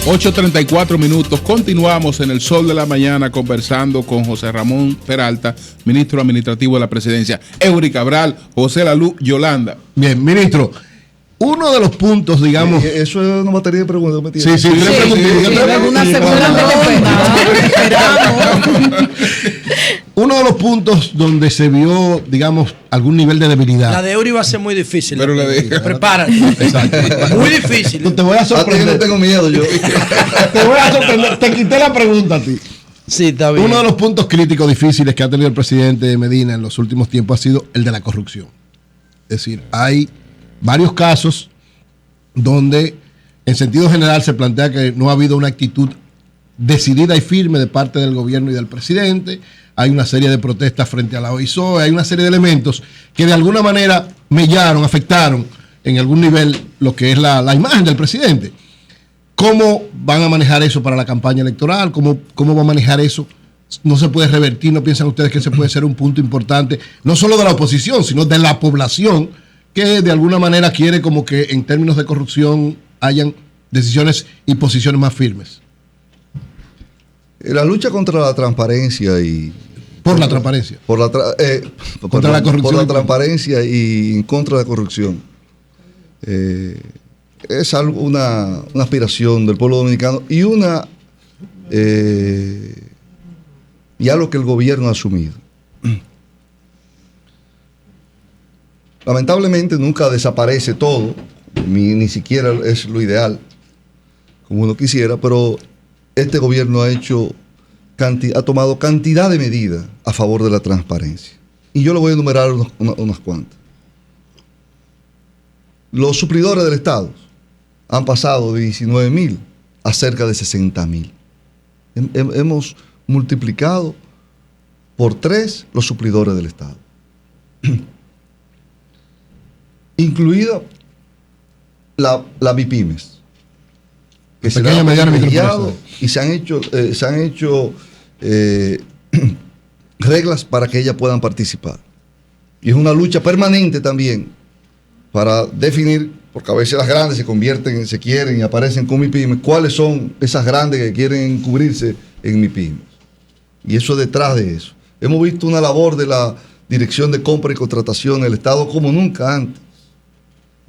8:34. Continuamos en el Sol de la Mañana conversando con José Ramón Peralta, ministro administrativo de la presidencia, Eury Cabral, José Lalú, Yolanda. Bien, ministro, uno de los puntos, digamos... Eso es una materia de preguntas. Sí, yo le pregunté. Uno de los puntos donde se vio, digamos, algún nivel de debilidad. La de Eury va a ser muy difícil. Pero la de... Prepárate. Exacto. Muy difícil. Te voy a sorprender. No tengo miedo yo. Te voy a sorprender. Te quité la pregunta a ti. Sí, está bien. Uno de los puntos críticos difíciles que ha tenido el presidente Medina en los últimos tiempos ha sido el de la corrupción. Es decir, hay varios casos donde en sentido general se plantea que no ha habido una actitud decidida y firme de parte del gobierno y del presidente. Hay una serie de protestas frente a la OISOE, hay una serie de elementos que de alguna manera mellaron, afectaron en algún nivel lo que es la imagen del presidente. ¿Cómo van a manejar eso para la campaña electoral? ¿Cómo va a manejar eso? ¿No se puede revertir? ¿No piensan ustedes que ese puede ser un punto importante, no solo de la oposición, sino de la población, que de alguna manera quiere como que en términos de corrupción hayan decisiones y posiciones más firmes? La lucha contra la transparencia y... Por la transparencia. Contra la corrupción. Por la transparencia y en contra de la corrupción. Es algo, una aspiración del pueblo dominicano y algo que el gobierno ha asumido. Lamentablemente nunca desaparece todo, ni siquiera es lo ideal, como uno quisiera, pero este gobierno ha tomado cantidad de medidas a favor de la transparencia. Y yo le voy a enumerar unas cuantas. Los suplidores del Estado han pasado de 19.000 a cerca de 60.000. Hemos multiplicado por 3 los suplidores del Estado. Incluida la MIPIMES, que se han mediado y se han hecho reglas para que ellas puedan participar. Y es una lucha permanente también para definir, porque a veces las grandes se quieren y aparecen con MIPIMES, cuáles son esas grandes que quieren cubrirse en MIPIMES. Y eso detrás de eso. Hemos visto una labor de la Dirección de Compra y Contratación del Estado como nunca antes.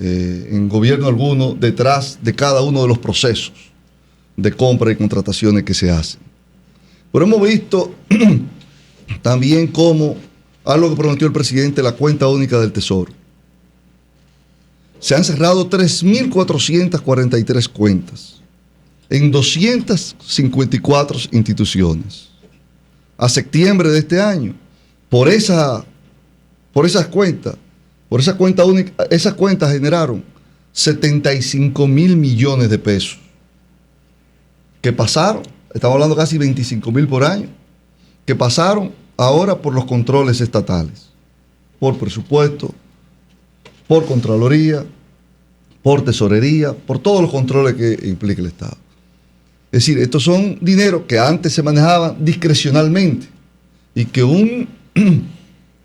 En gobierno alguno, detrás de cada uno de los procesos de compra y contrataciones que se hacen. Pero hemos visto también cómo algo que prometió el presidente, la cuenta única del Tesoro. Se han cerrado 3.443 cuentas en 254 instituciones. A septiembre de este año, por esas cuentas únicas, esas cuentas generaron 75.000 millones de pesos que pasaron, estamos hablando casi 25.000 por año, que pasaron ahora por los controles estatales, por presupuesto, por Contraloría, por Tesorería, por todos los controles que implica el Estado. Es decir, estos son dineros que antes se manejaban discrecionalmente y que un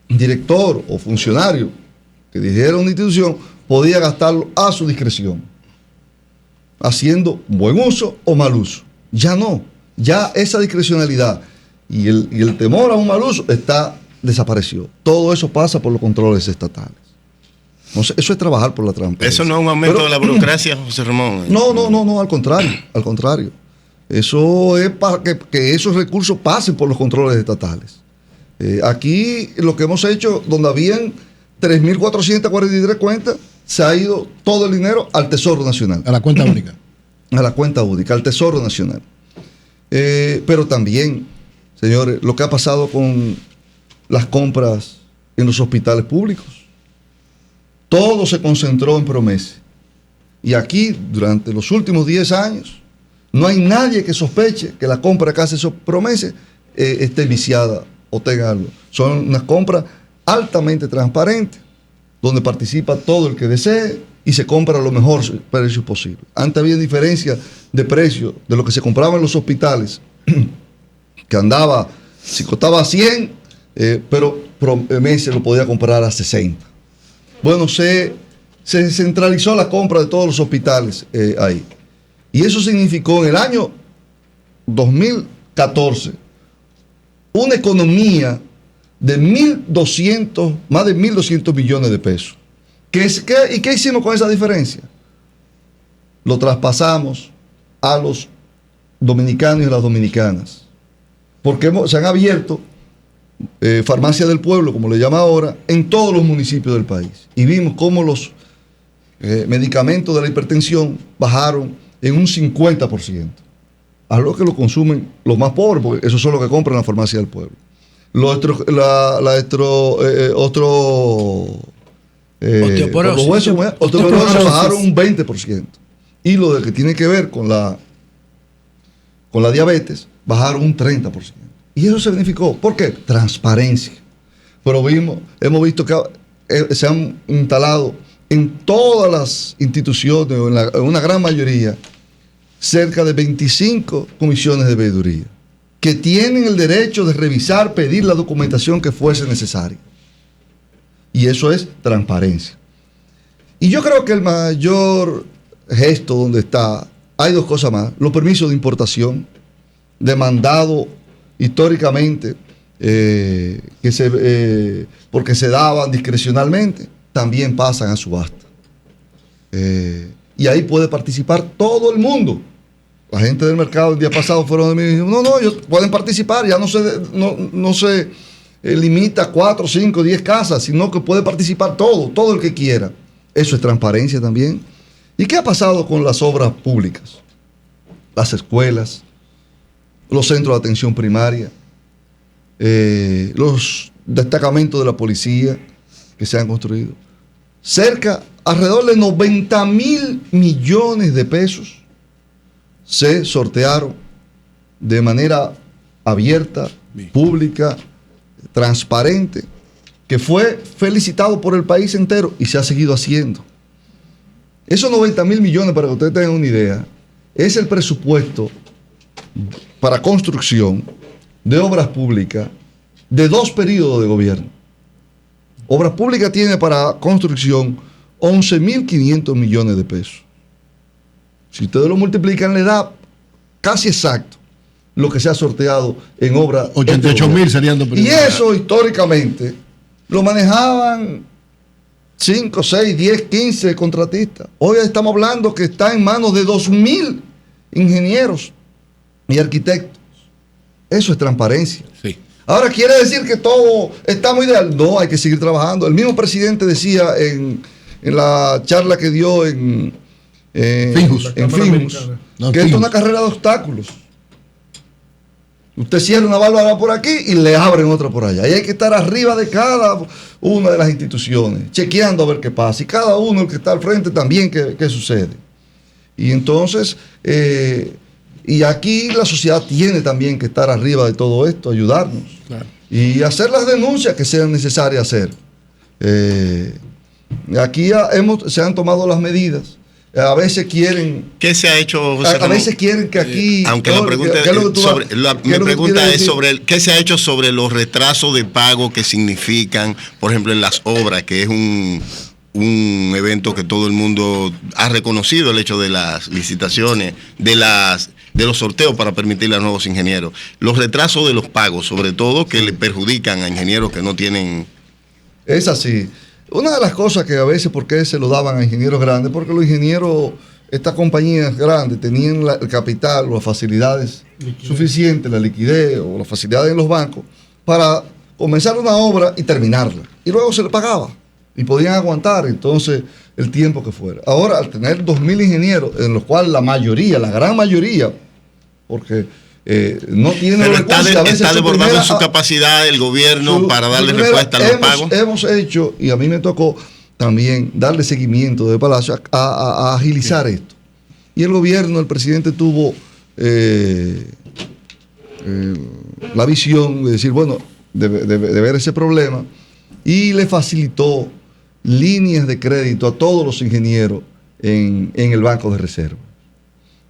director o funcionario que dirigiera una institución podía gastarlo a su discreción, haciendo buen uso o mal uso. Ya no, ya esa discrecionalidad y el temor a un mal uso desapareció. Todo eso pasa por los controles estatales. Entonces, eso es trabajar por la transparencia. Eso no es un aumento de la burocracia, José Ramón. No, al contrario. Eso es para que esos recursos pasen por los controles estatales. Aquí lo que hemos hecho, donde habían 3.443 cuentas, se ha ido todo el dinero al Tesoro Nacional. A la cuenta única. A la cuenta única, al Tesoro Nacional. Pero también, señores, lo que ha pasado con las compras en los hospitales públicos. Todo se concentró en Promese. Y aquí, durante los últimos 10 años, no hay nadie que sospeche que la compra que hace Promese esté viciada o tenga algo. Son unas compras altamente transparentes, donde participa todo el que desee y se compra a lo mejor precio posible. Antes había diferencia de precio de lo que se compraba en los hospitales, que andaba, si costaba 100, pero Promese lo podía comprar a 60. Bueno, se centralizó la compra de todos los hospitales ahí. Y eso significó en el año 2014 una economía de más de 1.200 millones de pesos. ¿Y qué hicimos con esa diferencia? Lo traspasamos a los dominicanos y a las dominicanas. Porque se han abierto farmacias del pueblo, como le llama ahora, en todos los municipios del país. Y vimos cómo los medicamentos de la hipertensión bajaron en un 50%. Algo que lo consumen los más pobres, porque esos son los que compran en la farmacia del pueblo. Osteoporosis bajaron un 20%. Y lo que tiene que ver con la diabetes, bajaron un 30%. Y eso significó, ¿por qué? Transparencia. Pero hemos visto que se han instalado en todas las instituciones, en una gran mayoría, cerca de 25 comisiones de veeduría, que tienen el derecho de revisar, pedir la documentación que fuese necesaria. Y eso es transparencia. Y yo creo que el mayor gesto donde está, hay dos cosas más: los permisos de importación, demandado históricamente, porque se daban discrecionalmente, también pasan a subasta. Y ahí puede participar todo el mundo. La gente del mercado el día pasado fueron de mí y dijeron, no, ellos pueden participar, ya no se limita a 4, 5, 10 casas, sino que puede participar todo el que quiera. Eso es transparencia también. ¿Y qué ha pasado con las obras públicas? Las escuelas, los centros de atención primaria, los destacamentos de la policía que se han construido. Alrededor de 90.000 millones de pesos se sortearon de manera abierta, pública, transparente, que fue felicitado por el país entero y se ha seguido haciendo. Esos 90.000 millones, para que ustedes tengan una idea, es el presupuesto para construcción de obras públicas de 2 periodos de gobierno. Obras Públicas tiene para construcción 11.500 millones de pesos. Si ustedes lo multiplican, le da casi exacto lo que se ha sorteado en obras. 88.000 serían de Y eso históricamente lo manejaban 5, 6, 10, 15 contratistas. Hoy estamos hablando que está en manos de 2.000 ingenieros y arquitectos. Eso es transparencia. Sí. Ahora, ¿quiere decir que todo está muy ideal? No, hay que seguir trabajando. El mismo presidente decía en la charla que dio en Finjus, que esto es una carrera de obstáculos. Usted cierra una válvula por aquí y le abren otra por allá. Y hay que estar arriba de cada una de las instituciones, chequeando a ver qué pasa. Y cada uno, el que está al frente, también qué sucede. Y entonces, y aquí la sociedad tiene también que estar arriba de todo esto, ayudarnos. Claro. Y hacer las denuncias que sean necesarias hacer. Aquí se han tomado las medidas. A veces quieren... ¿Qué se ha hecho, José Ramón? A veces quieren que aquí... Aunque la pregunta mi pregunta es sobre qué se ha hecho sobre los retrasos de pago que significan, por ejemplo, en las obras, que es un evento que todo el mundo ha reconocido, el hecho de las licitaciones, de los sorteos para permitirle a nuevos ingenieros. Los retrasos de los pagos, sobre todo, que le perjudican a ingenieros que no tienen... Es así. Una de las cosas que a veces, ¿por qué se lo daban a ingenieros grandes? Porque los ingenieros, estas compañías grandes, tenían el capital o las facilidades suficientes, la liquidez o las facilidades en los bancos, para comenzar una obra y terminarla. Y luego se le pagaba. Y podían aguantar entonces el tiempo que fuera. Ahora, al tener 2.000 ingenieros, en los cuales la gran mayoría, porque no tiene pero está desbordado en su capacidad el gobierno para darle respuesta a los pagos. Hemos hecho, y a mí me tocó también darle seguimiento de Palacio a agilizar esto. Y el gobierno, el presidente tuvo la visión de decir, bueno, de ver ese problema, y le facilitó líneas de crédito a todos los ingenieros en el Banco de Reserva.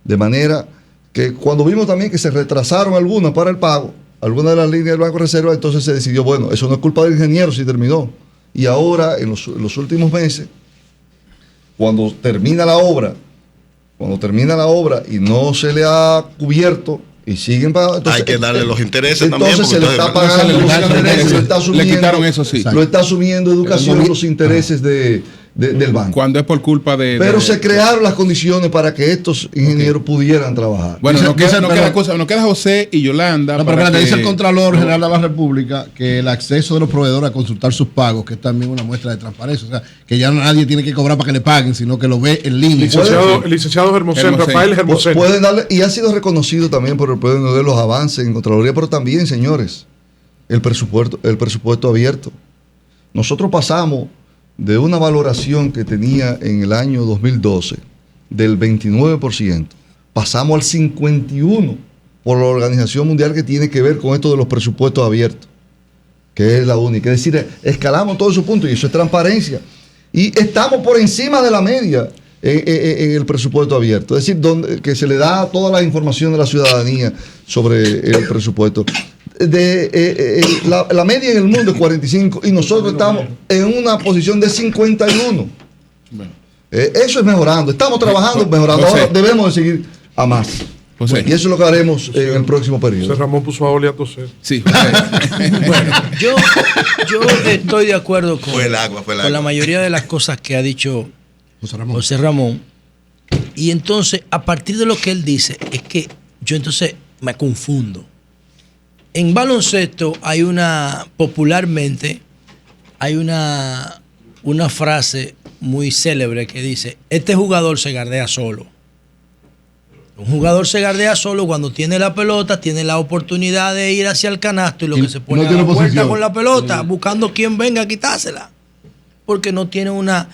De manera que cuando vimos también que se retrasaron algunas para el pago, algunas de las líneas del Banco de Reserva, entonces se decidió, bueno, eso no es culpa del ingeniero si terminó. Y ahora, en los últimos meses, cuando termina la obra, cuando termina la obra y no se le ha cubierto y siguen pagando, hay que darle los intereses también. Entonces se le está pagando los intereses, lo está asumiendo, le quitaron eso, sí. Lo está asumiendo educación, los intereses del banco. Cuando es por culpa de... Pero se crearon las condiciones para que estos ingenieros pudieran trabajar. Bueno, no queda José y Yolanda. No, pero dice el Contralor General de la República que el acceso de los proveedores a consultar sus pagos, que es también una muestra de transparencia, o sea, que ya nadie tiene que cobrar para que le paguen, sino que lo ve en línea. El licenciado Hermosén, Rafael Hermosén. Pueden darle, y ha sido reconocido también por el pueblo de los avances en Contraloría, pero también, señores, el presupuesto abierto. Nosotros pasamos de una valoración que tenía en el año 2012 del 29%, pasamos al 51% por la Organización Mundial, que tiene que ver con esto de los presupuestos abiertos, que es la única. Es decir, escalamos todos esos puntos y eso es transparencia. Y estamos por encima de la media en el presupuesto abierto. Es decir, que se le da toda la información de la ciudadanía sobre el presupuesto. La media en el mundo es 45 y nosotros estamos en una posición de 51. Eso es mejorando. Estamos trabajando, mejorando. Ahora debemos de seguir a más. Y eso es lo que haremos en el próximo periodo. José Ramón puso a Oli a toser. Sí. Bueno, yo estoy de acuerdo con la mayoría de las cosas que ha dicho José Ramón. Y entonces, a partir de lo que él dice, es que yo entonces me confundo. En baloncesto popularmente hay una frase muy célebre que dice: este jugador se gardea solo. Un jugador se gardea solo cuando tiene la pelota, tiene la oportunidad de ir hacia el canasto y lo que se pone a la vuelta con la pelota, buscando quien venga a quitársela. Porque no tiene una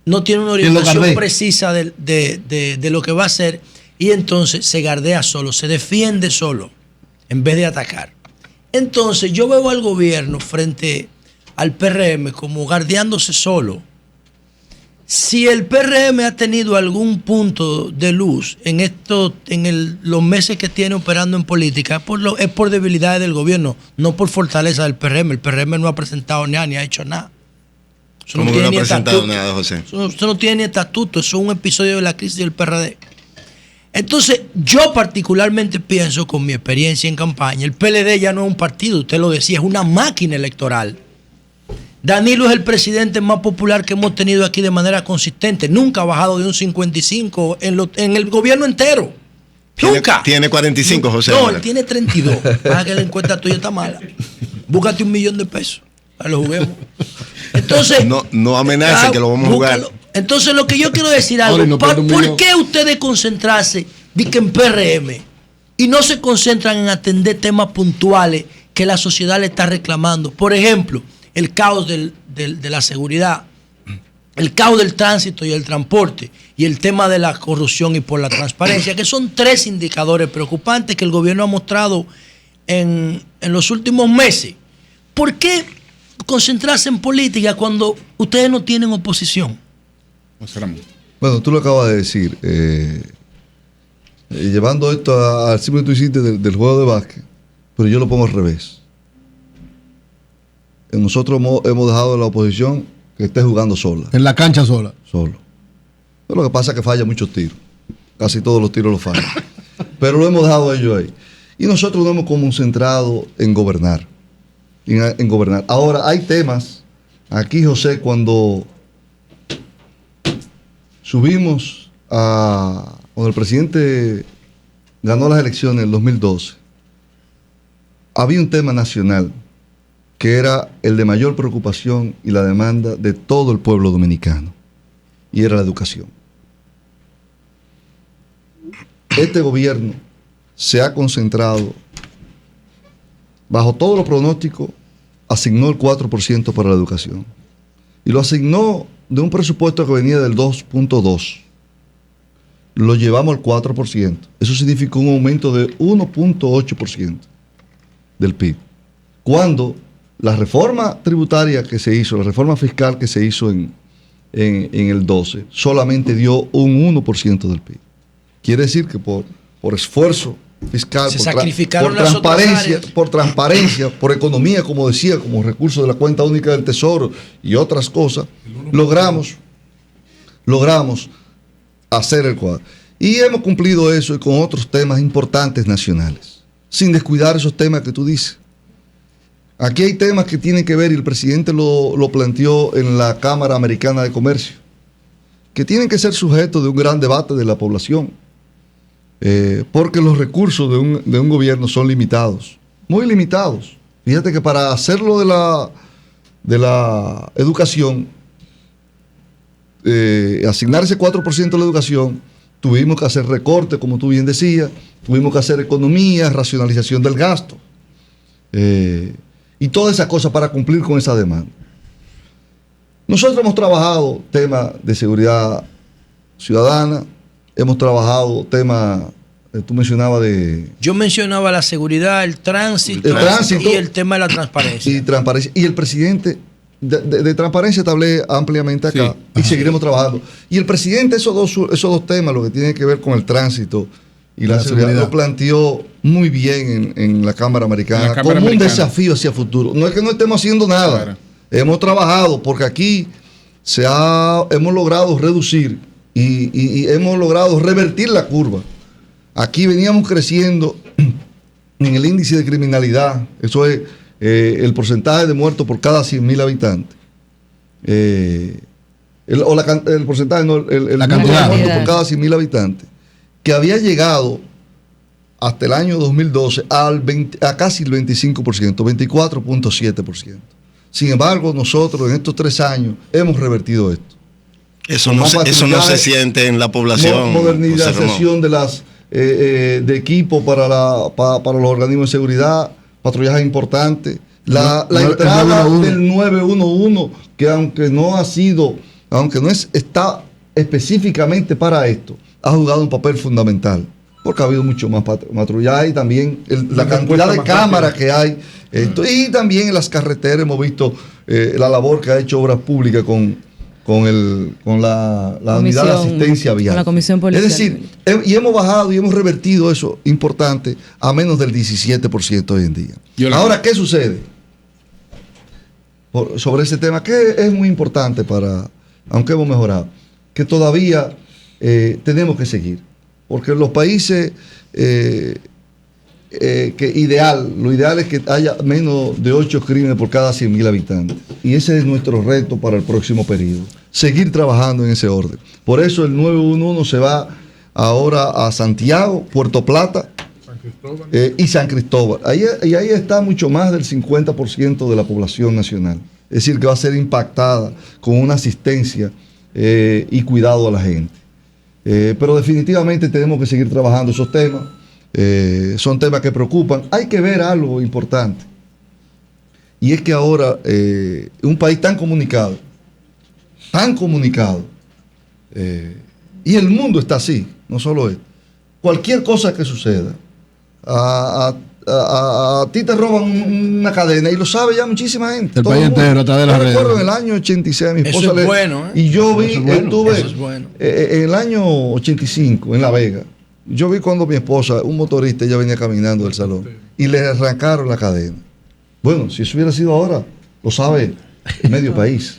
orientación precisa de lo que va a hacer, y entonces se gardea solo, se defiende solo en vez de atacar. Entonces yo veo al gobierno frente al PRM como gardeándose solo. Si el PRM ha tenido algún punto de luz en los meses que tiene operando en política, es por debilidades del gobierno, no por fortaleza del PRM. El PRM no ha presentado nada ni ha hecho nada. Eso no ha presentado nada, José. Eso no tiene ni estatuto, eso es un episodio de la crisis del PRD. Entonces, yo particularmente pienso, con mi experiencia en campaña, el PLD ya no es un partido, usted lo decía, es una máquina electoral. Danilo es el presidente más popular que hemos tenido aquí de manera consistente. Nunca ha bajado de un 55 en el gobierno entero. Nunca. Tiene 45, José. No, él tiene 32. Para que la encuesta tuya está mala. Búscate $1,000,000. Para lo juguemos. Entonces, no amenace que lo vamos a jugar. Entonces, lo que yo quiero decir algo, ¿por qué ustedes concentrarse en PRM y no se concentran en atender temas puntuales que la sociedad le está reclamando? Por ejemplo, el caos de la seguridad, el caos del tránsito y el transporte, y el tema de la corrupción y por la transparencia, que son 3 indicadores preocupantes que el gobierno ha mostrado en los últimos meses. ¿Por qué concentrarse en política cuando ustedes no tienen oposición? Bueno, tú lo acabas de decir. Llevando esto al símbolo que tú hiciste del juego de básquet, pero yo lo pongo al revés. Nosotros hemos dejado a la oposición que esté jugando sola. En la cancha sola. Solo. Pero lo que pasa es que falla muchos tiros. Casi todos los tiros los fallan. Pero lo hemos dejado a ellos ahí. Y nosotros nos hemos concentrado en gobernar. En gobernar. Ahora, hay temas. Aquí, José, cuando subimos cuando el presidente ganó las elecciones en el 2012, había un tema nacional que era el de mayor preocupación y la demanda de todo el pueblo dominicano, y era la educación. Este gobierno se ha concentrado, bajo todos los pronósticos, asignó el 4% para la educación, y lo asignó de un presupuesto que venía del 2.2. Lo llevamos al 4%. Eso significó un aumento de 1.8% del PIB. Cuando la reforma tributaria que se hizo, la reforma fiscal que se hizo en el 12, solamente dio un 1% del PIB. Quiere decir que por esfuerzo fiscal, por transparencia, por economía, como decía, como recurso de la cuenta única del Tesoro y otras cosas, logramos hacer el cuadro. Y hemos cumplido eso y con otros temas importantes nacionales, sin descuidar esos temas que tú dices. Aquí hay temas que tienen que ver, y el presidente lo planteó en la Cámara Americana de Comercio, que tienen que ser sujetos de un gran debate de la población, porque los recursos de un gobierno son limitados, muy limitados. Fíjate que para hacerlo de la educación, asignar ese 4% de la educación, tuvimos que hacer recortes, como tú bien decías, tuvimos que hacer economías, racionalización del gasto, y todas esas cosas para cumplir con esa demanda. Nosotros hemos trabajado temas de seguridad ciudadana, hemos trabajado temas, tú mencionabas de... Yo mencionaba la seguridad, el tránsito y el tema de la transparencia. Y el presidente, de transparencia te hablé ampliamente acá, sí, y seguiremos trabajando. Y el presidente, esos dos temas, lo que tiene que ver con el tránsito y la seguridad, lo planteó muy bien en la Cámara Americana, como un desafío hacia el futuro. No es que no estemos haciendo nada, claro. Hemos trabajado porque aquí hemos logrado reducir y hemos logrado revertir la curva. Aquí veníamos creciendo en el índice de criminalidad, eso es el porcentaje de muertos por cada 100.000 habitantes. El porcentaje, no, la cantidad de muertos por cada 100.000 habitantes, que había llegado hasta el año 2012 a casi el 25%, 24.7%. Sin embargo, nosotros en estos 3 años hemos revertido esto. Eso no se siente en la población. Modernización de equipo para los organismos de seguridad, patrullaje importante, la entrada del 911, que aunque no está específicamente para esto, ha jugado un papel fundamental, porque ha habido mucho más patrullaje y también la cantidad de cámaras que hay. Y también en las carreteras hemos visto la labor que ha hecho Obras Públicas con la unidad de asistencia vial. Con la Comisión Policial. Es decir, y hemos bajado y hemos revertido eso importante a menos del 17% hoy en día. Ahora, ¿qué sucede? Sobre ese tema, que es muy importante aunque hemos mejorado, que todavía tenemos que seguir. Porque en los países lo ideal es que haya menos de 8 crímenes por cada 100.000 habitantes. Y ese es nuestro reto para el próximo periodo. Seguir trabajando en ese orden. Por eso el 911 se va ahora a Santiago, Puerto Plata y San Cristóbal. Ahí está mucho más del 50% de la población nacional. Es decir, que va a ser impactada con una asistencia y cuidado a la gente. Pero definitivamente tenemos que seguir trabajando esos temas. Son temas que preocupan. Hay que ver algo importante, y es que ahora un país tan comunicado, y el mundo está así, no solo esto, cualquier cosa que suceda, a ti te roban una cadena y lo sabe ya muchísima gente. El país entero está de las redes. Recuerdo en el año 86 mi esposa eso es bueno, y yo vi, estuve bueno. En el año 85 en La Vega. Yo vi cuando mi esposa, un motorista, ella venía caminando del salón y le arrancaron la cadena. Bueno, si eso hubiera sido ahora, lo sabe el medio país.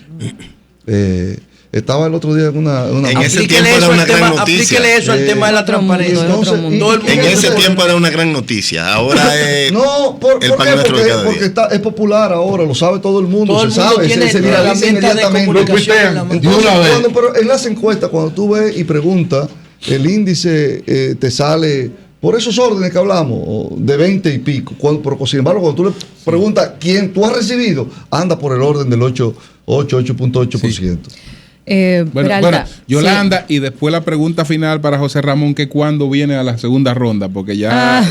Estaba el otro día en una en ese tiempo era una gran noticia. Aplíquele eso al tema de la transparencia. En ese tiempo era una gran noticia. Ahora es el pan nuestro de cada día. Porque es popular ahora, lo sabe todo el mundo. Todo se el mundo sabe, se viraliza inmediatamente. Pero en las encuestas, cuando tú ves y preguntas, el índice te sale por esos órdenes que hablamos, de 20 y pico. Pero sin embargo, cuando tú le preguntas quién tú has recibido, anda por el orden del 8.8%. Sí. Bueno, Yolanda, sí. Y después la pregunta final para José Ramón, que cuándo viene a la segunda ronda, porque ya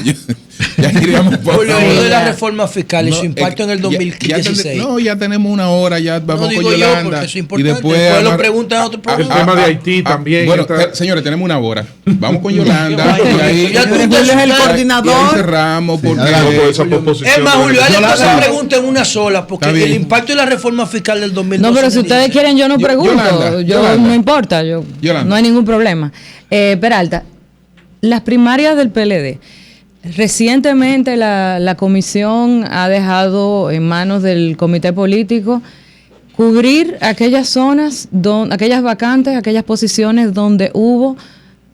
iríamos por lo de la reforma fiscal y su impacto en el 2016. Ya tenemos una hora, ya vamos con Yolanda. Eso es y después lo preguntan a otro programa. El tema de Haití también. Bueno, señores, tenemos una hora. Vamos con Yolanda. Y ahí es el coordinador. Y ahí cerramos. Es más, Julio, después se pregunta en una sola, porque el impacto de la reforma fiscal del 2012. No, pero si ustedes quieren, yo no pregunto. Yolanda. No importa, no hay ningún problema. Peralta, las primarias del PLD, recientemente la comisión ha dejado en manos del comité político cubrir aquellas zonas, aquellas vacantes, aquellas posiciones donde hubo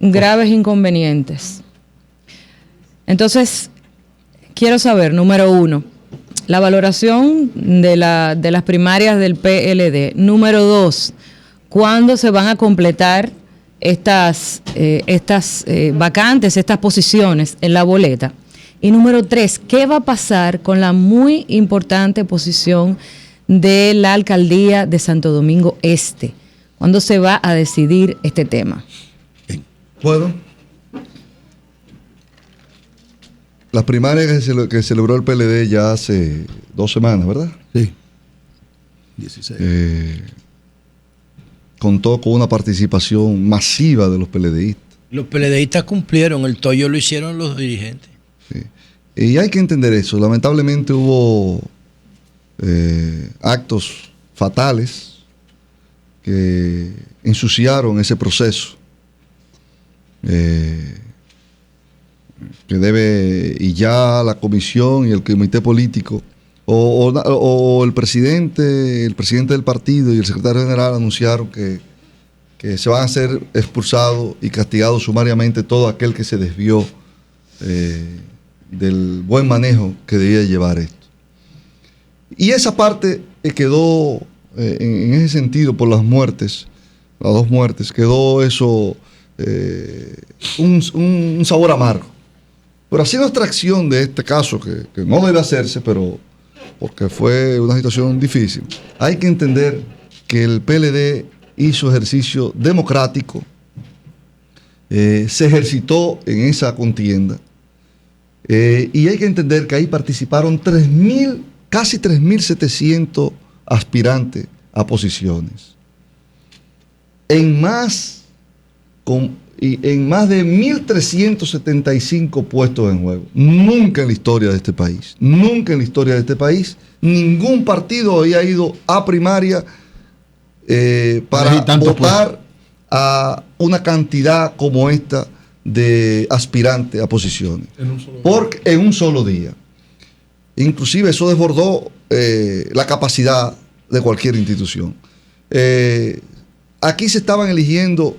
graves inconvenientes. Entonces, quiero saber, número 1, la valoración de las primarias del PLD. Número 2, ¿cuándo se van a completar estas vacantes, estas posiciones en la boleta? Y número 3, ¿qué va a pasar con la muy importante posición de la alcaldía de Santo Domingo Este? ¿Cuándo se va a decidir este tema? Bueno, las primarias que celebró el PLD ya hace 2 semanas, ¿verdad? Sí. 16. Contó con una participación masiva de los PLDistas. Los PLDistas cumplieron, el tollo lo hicieron los dirigentes. Sí. Y hay que entender eso. Lamentablemente hubo actos fatales que ensuciaron ese proceso. Que debe, y ya la comisión y el comité político o el presidente del partido y el secretario general anunciaron que se van a ser expulsados y castigados sumariamente todo aquel que se desvió del buen manejo que debía llevar esto. Y esa parte quedó en ese sentido por las muertes, las 2 muertes, quedó eso un sabor amargo. Pero haciendo abstracción de este caso, que no debe hacerse, pero porque fue una situación difícil, hay que entender que el PLD hizo ejercicio democrático, se ejercitó en esa contienda, y hay que entender que ahí participaron casi 3.700 aspirantes a posiciones. En más de 1.375 puestos en juego. Nunca en la historia de este país, ningún partido había ido a primaria para votar a una cantidad como esta de aspirantes a posiciones. En un solo día. Inclusive eso desbordó la capacidad de cualquier institución. Aquí se estaban eligiendo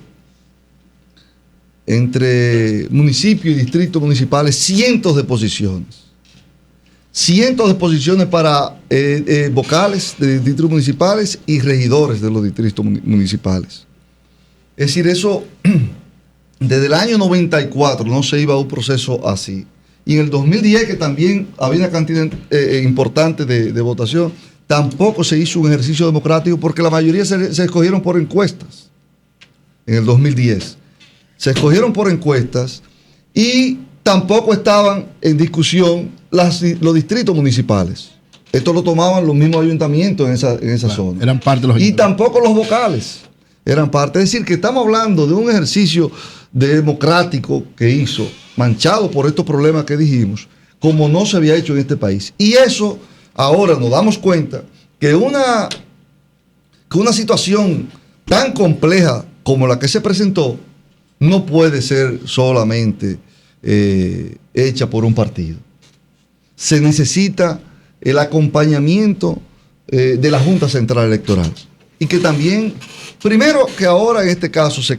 entre municipios y distritos municipales cientos de posiciones para vocales de distritos municipales y regidores de los distritos municipales. Es decir, eso desde el año 94 no se iba a un proceso así. Y en el 2010, que también había una cantidad importante de votación, tampoco se hizo un ejercicio democrático porque la mayoría se escogieron por encuestas. En el 2010 se escogieron por encuestas y tampoco estaban en discusión los distritos municipales. Esto lo tomaban los mismos ayuntamientos en esa zona. Eran parte de los y tampoco los vocales eran parte. Es decir, que estamos hablando de un ejercicio democrático que hizo, manchado por estos problemas que dijimos, como no se había hecho en este país. Y eso, ahora nos damos cuenta que una situación tan compleja como la que se presentó no puede ser solamente hecha por un partido. Se necesita el acompañamiento de la Junta Central Electoral. Y que también, primero que ahora en este caso se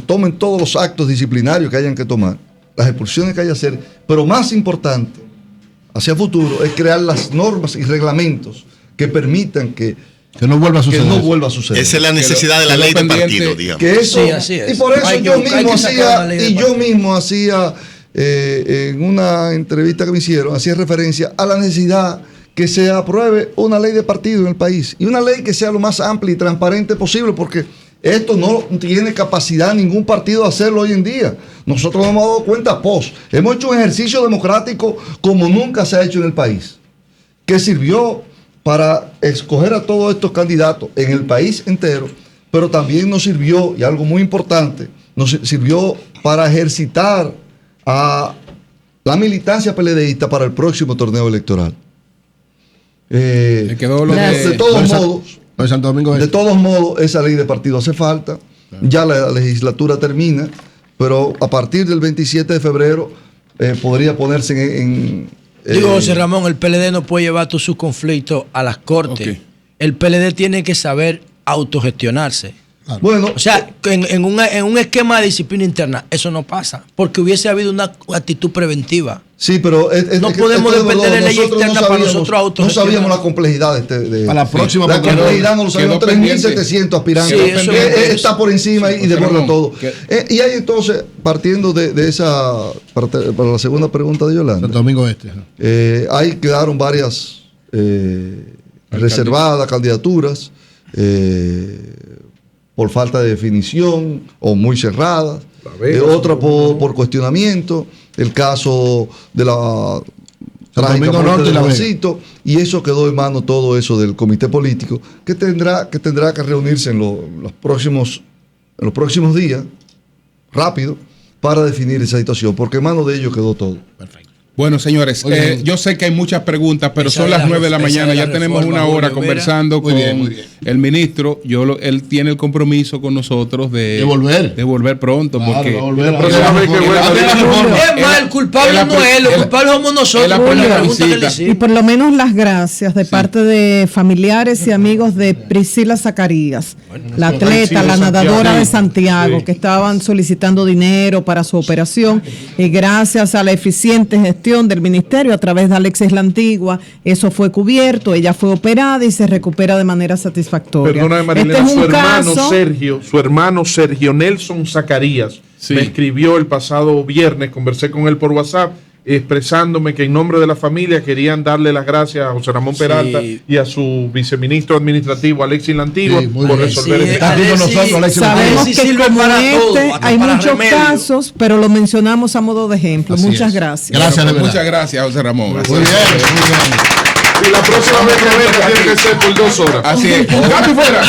tomen todos los actos disciplinarios que hayan que tomar, las expulsiones que haya que hacer, pero más importante, hacia el futuro, es crear las normas y reglamentos que permitan que no vuelva a suceder. Esa es la necesidad de la ley de partido, digamos. Que eso, sí, así es. Y por eso yo mismo hacía en una entrevista que me hicieron, hacía referencia a la necesidad que se apruebe una ley de partido en el país. Y una ley que sea lo más amplia y transparente posible, porque esto no tiene capacidad ningún partido de hacerlo hoy en día. Nosotros nos hemos dado cuenta hemos hecho un ejercicio democrático como nunca se ha hecho en el país, que sirvió para escoger a todos estos candidatos en el país entero, pero también nos sirvió, y algo muy importante, nos sirvió para ejercitar a la militancia PLDista para el próximo torneo electoral. De todos modos, esa ley de partido hace falta. Ya la legislatura termina, pero a partir del 27 de febrero podría ponerse en digo, José Ramón, el PLD no puede llevar todos sus conflictos a las cortes. Okay. El PLD tiene que saber autogestionarse. Claro. Bueno, o sea, en un esquema de disciplina interna, eso no pasa, porque hubiese habido una actitud preventiva. Sí, pero no podemos depender de ley externa para nosotros autogestionar. No sabíamos la complejidad de para la próxima. La complejidad no lo sabíamos. 3.700 aspirantes. Sí, está por encima y desborda todo. Y ahí entonces, partiendo de esa, para la segunda pregunta de Yolanda. Santo Domingo Este. Ahí quedaron varias reservadas candidaturas por falta de definición o muy cerradas. Otra por cuestionamiento. El caso de la trágica muerte de Juancito, y eso quedó en mano todo eso del comité político que tendrá que reunirse en los próximos días, rápido, para definir esa situación, porque en manos de ellos quedó todo. Perfecto. Bueno, señores, yo sé que hay muchas preguntas, pero son las 9 de la mañana. Ya tenemos una hora conversando con el ministro. Él tiene el compromiso con nosotros de volver pronto. Claro, porque el culpable no es él, los culpables somos nosotros. Y por lo menos las gracias de parte de familiares y amigos de Priscila Zacarías, la atleta, la nadadora de Santiago, que estaban solicitando dinero para su operación, y gracias a la eficiente gestión del ministerio a través de Alexis La Antigua, eso fue cubierto, ella fue operada y se recupera de manera satisfactoria. Perdóname, Marilena, su hermano Sergio Nelson Zacarías me escribió el pasado viernes, conversé con él por WhatsApp, expresándome que en nombre de la familia querían darle las gracias a José Ramón Peralta y a su viceministro administrativo Alexis La Antigua por resolver este caso. Sabemos que como hay muchos casos, pero lo mencionamos a modo de ejemplo. Muchas gracias. Muchas gracias, José Ramón. Muy bien. Y la próxima vez que venga tiene que ser por 2 horas. Así es. ¡Gato fuera!